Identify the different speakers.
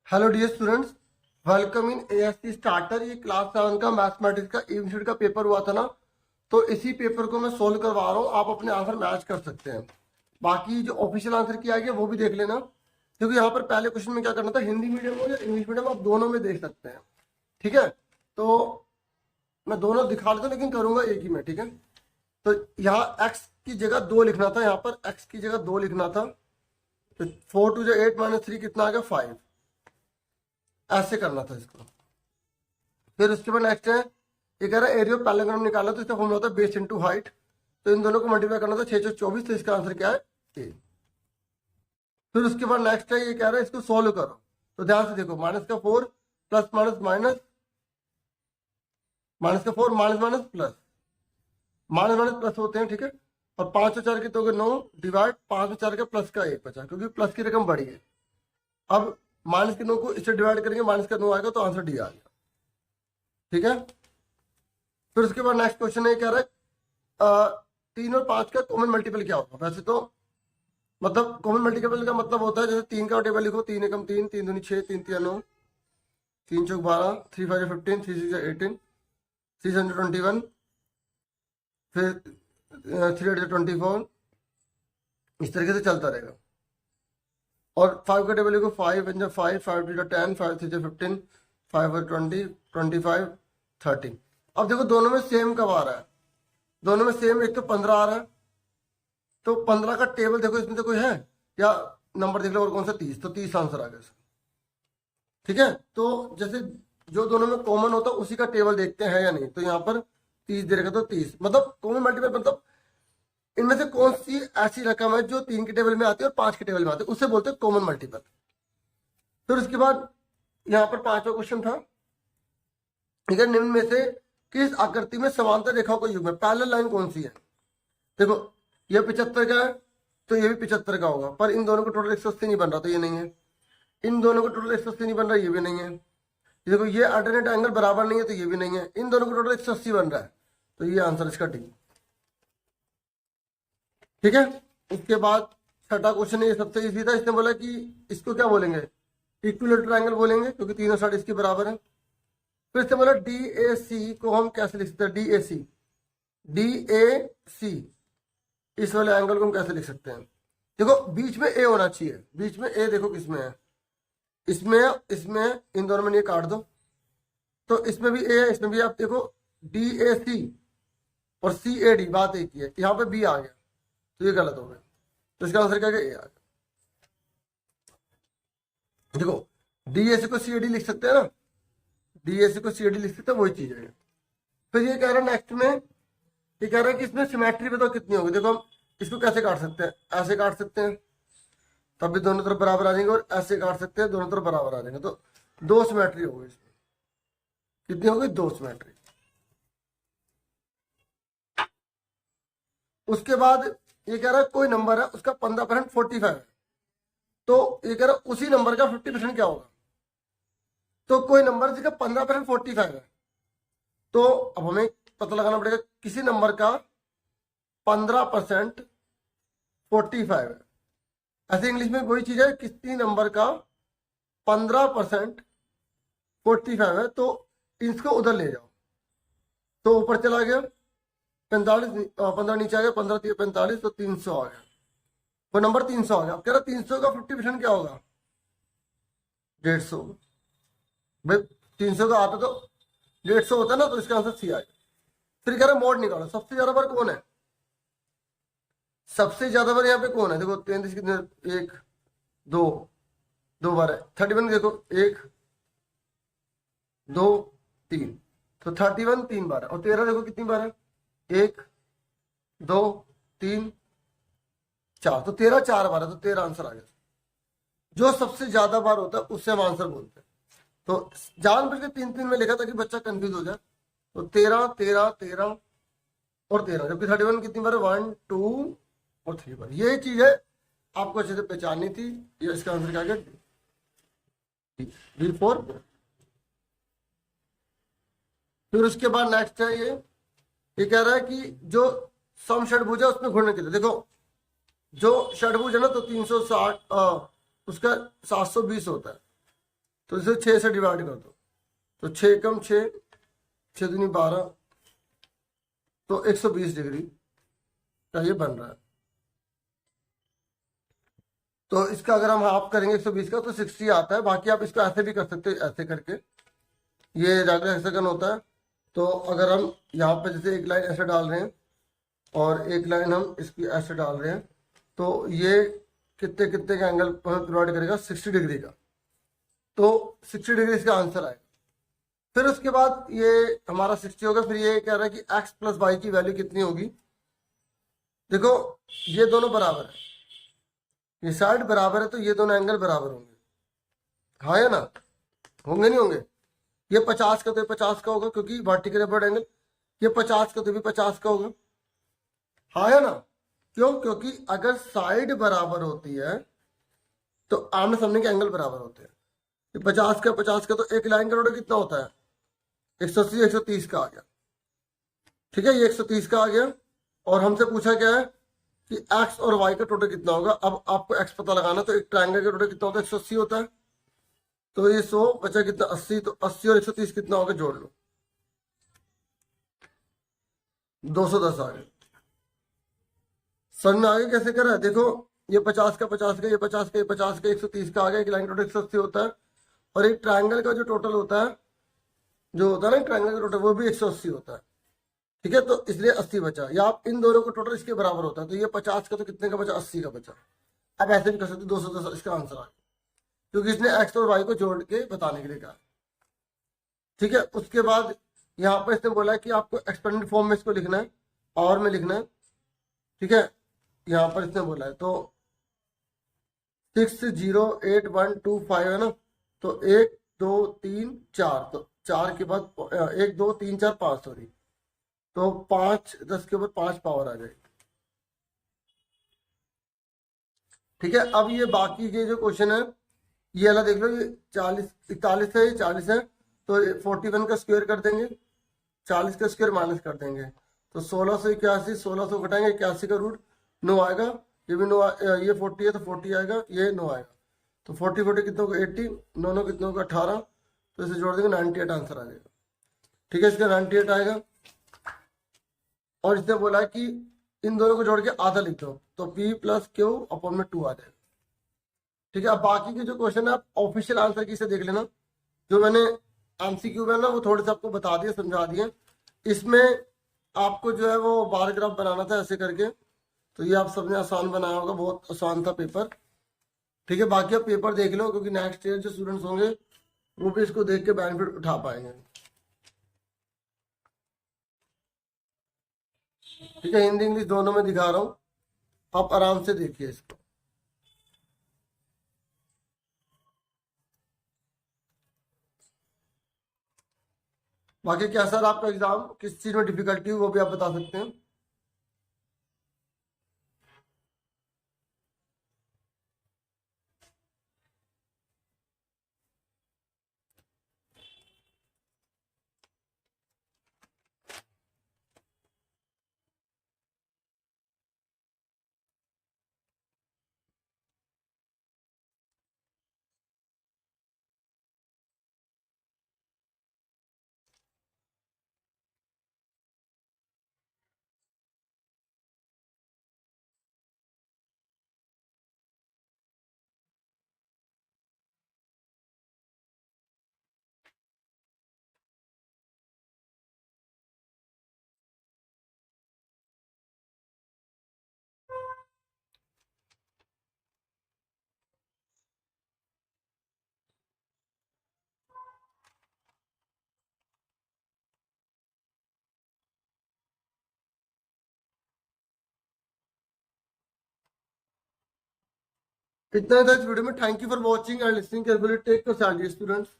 Speaker 1: Hello dear students, welcome in ASC starter. ये class 7 का mathematics का यूनिट का पेपर हुआ था ना, तो इसी पेपर को मैं सोल्व करवा रहा हूँ। आप अपने आंसर मैच कर सकते हैं। बाकी जो ऑफिशियल आंसर किया गया वो भी देख लेना, क्योंकि यहाँ पर पहले क्वेश्चन में क्या करना था, हिंदी मीडियम हो या इंग्लिश मीडियम आप दोनों में देख सकते हैं। ठीक है, तो मैं दोनों दिखा देता हूँ, लेकिन करूंगा एक ही में। ठीक है, तो यहाँ एक्स की जगह 2 लिखना था, यहाँ पर एक्स की जगह 2 लिखना था। तो 4 2 8 -3 कितना आ गया 5। ऐसे करना था इसको। फिर उसके बाद नेक्स्ट है, ये कह रहा है एरिया ऑफ पैरेललोग्राम निकालना, तो इसका फॉर्मूला होता है बेस इनटू हाइट। तो इन दोनों को मल्टीप्लाई करना था 6 4 24, तो इसका आंसर क्या है ए। फिर उसके बाद नेक्स्ट है, ये कह रहा है इसको सोल्व करो। तो ध्यान से देखो, -4 plus minus minus, -4 minus minus plus, minus minus plus होते हैं। ठीक है, और 5 और 4 के 2 9 डिवाइड 5 में 4 के प्लस का 1 बचा, क्योंकि प्लस की रकम बढ़ी है। अब माइनस के 9 को इससे डिवाइड करेंगे, माइनस का 9 आएगा, तो आंसर डी आ गया। ठीक है, फिर उसके बाद नेक्स्ट क्वेश्चन है, कह रहा है 3 और 5 का कॉमन मल्टीपल क्या होगा। वैसे तो मतलब कॉमन मल्टीपल का मतलब होता है, जैसे 3 का टेबल लिखो, 3 एकम 3, 3 दूनी 6, 3 3 9, 3 चौक 12, 3 5 15, 3 6 18, 621, फिर 3 8 24, इस तरीके से चलता रहेगा। और 5 का टेबल लिखो, 5 5 5 5 2 10, 5 3 15, 5 20, 25, 30। अब देखो दोनों में सेम कब आ रहा है, दोनों में सेम। एक तो 15 आ रहा है, तो 15 का टेबल देखो, इसमें तो कोई है या नंबर देख लो, और कौन सा 30, तो 30 आंसर आ गया इसका। ठीक है, तो जैसे जो दोनों में कॉमन होता है उसी का टेबल देखते हैं या नहीं। तो यहाँ पर 30 दे रखा, तो 30 मतलब कॉमन मल्टीपल, मतलब इनमें से कौन सी ऐसी रकम है जो 3 के टेबल में आती है और 5 के टेबल में आती है, उससे बोलते हैं कॉमन मल्टीपल। फिर उसके बाद यहाँ पर 5वां क्वेश्चन था, ठीक है, निम्न में से किस आकृति में समांतर रेखाओं का युग्म है, पैरेलल लाइन कौन सी है। देखो ये 75 का है, तो ये भी 75 का होगा, पर इन दोनों को टोटल 180 नहीं बन रहा, तो ये नहीं है। इन दोनों को टोटल 180 नहीं बन रहा, ये भी नहीं है। देखो ये अल्टरनेट एंगल बराबर नहीं है, तो ये भी नहीं है। इन दोनों को टोटल 180 बन रहा है, तो ये आंसर इसका डी। ठीक है, उसके बाद छठा क्वेश्चन है, ये सबसे इजी था। इसने बोला कि इसको क्या बोलेंगे, इक्विलेटरल एंगल बोलेंगे, क्योंकि तीनों साइड इसके बराबर है। फिर इसने बोला डी ए सी को हम कैसे लिख सकते हैं, D A C, D A सी, इस वाले एंगल को हम कैसे लिख सकते हैं। देखो बीच में ए होना चाहिए, बीच में ए देखो किसमें है, इसमें, इसमें, इन दोनों में ये काट दो, तो इसमें भी ए है, इसमें भी। आप देखो डी ए सी और सी ए डी, बात एक ही है। यहाँ पे बी आ गया, तो ये गलत हो गया, तो इसका आंसर क्या है, ए आ गया। देखो डी ए सी को सी ए डी लिख सकते हैं ना, डी ए सी को सी ए डी लिख सकते हैं, वही चीज है। फिर ये कह रहा है नेक्स्ट में, ये कह रहा है कि इसमें सिमेट्री बताओ कितनी होगी। देखो हम इसको कैसे काट सकते हैं, ऐसे काट सकते हैं, तब भी दोनों तरफ बराबर आ जाएंगे, और ऐसे काट सकते हैं, दोनों तरफ बराबर आ जाएंगे, तो 2 सिमेट्री होगी इसमें। कितनी होगी, 2 सिमेट्री। उसके बाद ये कह रहा है कोई नंबर है उसका 15% 45 है, तो ये कह रहा है उसी नंबर का 50% क्या होगा। तो कोई नंबर जिसका 15% 45 है, तो अब हमें पता लगाना पड़ेगा किसी नंबर का 15% 45 है। ऐसे इंग्लिश में वही चीज है, किसी नंबर का 15% 45 है, तो इसको उधर ले जाओ, तो ऊपर चला गया 45, 15 नीचे आ गया, 15 45, तो 300 आ गया। वो नंबर 300 आ गया। अब कह रहा 300 का 50% क्या होगा, 150। भाई 300 का आता तो 150 होता ना, तो इसका आंसर सी आएगा। फिर कह रहा मोड निकालो, सबसे ज्यादा बार कौन है, सबसे ज्यादा बार यहाँ पे कौन है। देखो 33 कितने, 1 2 2 बार है। 31 देखो 1 2 3, तो 31 3 बार है। और 13 देखो कितनी बार है, 1 2 3 4, तो 13 4 बार है, तो 13 आंसर आ गया। जो सबसे ज्यादा बार होता है उससे हम आंसर बोलते हैं। तो जानबूझ के 3 3 में लिखा था कि बच्चा कंफ्यूज हो जाए। तो 13 13 13 और 13, जबकि 31 कितनी बार है, 1 2 और 3 बार। ये चीज है आपको अच्छे से पहचाननी थी। ये इसका आंसर क्या है, D4। फिर उसके बाद नेक्स्ट है, ये कह रहा है कि जो सम षटभुज है उसमें घूर्णन कितने। देखो जो षटभुज है ना, तो 360, उसका 720 होता है, तो इसे 6 से डिवाइड कर दो, तो 6 कम 6, 6 दूनी 12, तो 120 डिग्री का ये बन रहा है। तो इसका अगर हम हाफ करेंगे 120 का तो 60 आता है। बाकी आप इसको ऐसे भी कर सकते हैं, ऐसे करके, ये रेगुलर हेक्सागन होता है। तो अगर हम यहाँ पे जैसे एक लाइन ऐसे डाल रहे हैं और एक लाइन हम इसकी ऐसे डाल रहे हैं, तो ये कितने कितने का एंगल प्रोवाइड करेगा, 60 डिग्री का। तो 60 डिग्री इसका आंसर आएगा। फिर उसके बाद ये हमारा 60 होगा। फिर ये कह रहा है कि x प्लस वाई की वैल्यू कितनी होगी। देखो ये दोनों बराबर है, ये साइड बराबर है, तो ये दोनों एंगल बराबर होंगे, हाँ या ना, होंगे नहीं होंगे। ये 50 का तो ये 50 का होगा, क्योंकि वर्टिकल अपवर्ड एंगल। ये 50 का तो भी 50 का होगा, हाँ या ना। क्यों? क्योंकि अगर साइड बराबर होती है तो आमने सामने के एंगल बराबर होते हैं। ये 50 का तो एक लाइन का टोटल कितना होता है, 180, 130 का आ गया। ठीक है, ये 130 का आ गया। और हमसे पूछा क्या है कि x और y का टोटल कितना होगा। अब आपको x पता लगाना, तो एक ट्रायंगल का टोटल कितना होता है, 180 होता है। तो ये 100 बचा कितना, 80, तो 80 और 130 कितना होगा, जोड़ लो, 210 आ गया। समझ में आगे कैसे करा है? देखो ये 50 का 50 का, ये 50 का, ये 50 का, 130 का आ गया। एक लाइन का टोटल 180 होता है। और एक ट्रायंगल का जो टोटल होता है, जो होता है ना ट्रायंगल का टोटल, वो भी 180 होता है। ठीक है, तो इसलिए 80 बचा। या आप इन दोनों को टोटल इसके बराबर होता है, तो ये 50 का तो कितने का बचा, 80 का बचा। अब ऐसे भी कर सकते 210 इसका आंसर आ गया, क्योंकि इसने एक्स और वाई को जोड़ के बताने के लिए कहा। ठीक है, उसके बाद यहाँ पर इसने बोला है कि आपको एक्सपेंडेड फॉर्म में इसको लिखना है, पावर में लिखना है। ठीक है, यहाँ पर इसने बोला है तो 608125 है ना, तो 1 2 3 4, तो 4 के बाद 1 2 3 4 5, सॉरी, तो 5 10 के ऊपर 5 पावर आ जाएगी। ठीक है, अब ये बाकी के जो क्वेश्चन है, ये वाला देख लो, ये 40 41 है, ये 40 है, तो 41 का स्क्वायर कर देंगे, 40 का स्क्वायर माइनस कर देंगे, तो 1681, 16 से घटाएंगे 81 का रूट 9 आएगा। ये भी 9, ये 40 है तो 40 आएगा, ये 9 आएगा, तो 40 40 कितने होगा 80, 9 9 कितने होगा 18, तो इसे जोड़ देंगे 98 आंसर आ जाएगा। ठीक है, इसका 98 आएगा। और इसने बोला है कि इन दोनों को जोड़ के आधा लिख दो, तो P प्लस क्यू अपॉन में 2 आ जाएगा। ठीक है, अब बाकी के जो क्वेश्चन है आप ऑफिशियल आंसर की से देख लेना। जो मैंने एमसीक्यू में ना वो थोड़े से आपको बता दिए, समझा दिए। इसमें आपको जो है वो बार ग्राफ बनाना था ऐसे करके, तो ये आप सबने आसान बनाया होगा, बहुत आसान था पेपर। ठीक है, बाकी आप पेपर देख लो, क्योंकि नेक्स्ट ईयर जो स्टूडेंट्स होंगे वो भी इसको देख के बेनिफिट उठा पाएंगे। ठीक है, हिंदी इंग्लिश दोनों में दिखा रहा हूँ, आप आराम से देखिए इसको। बाकी क्या सर आपका एग्जाम किस चीज में डिफिकल्टी हुई वो भी आप बता सकते हैं। इतना था इस वीडियो में। Thank you for watching and listening carefully. Take care students.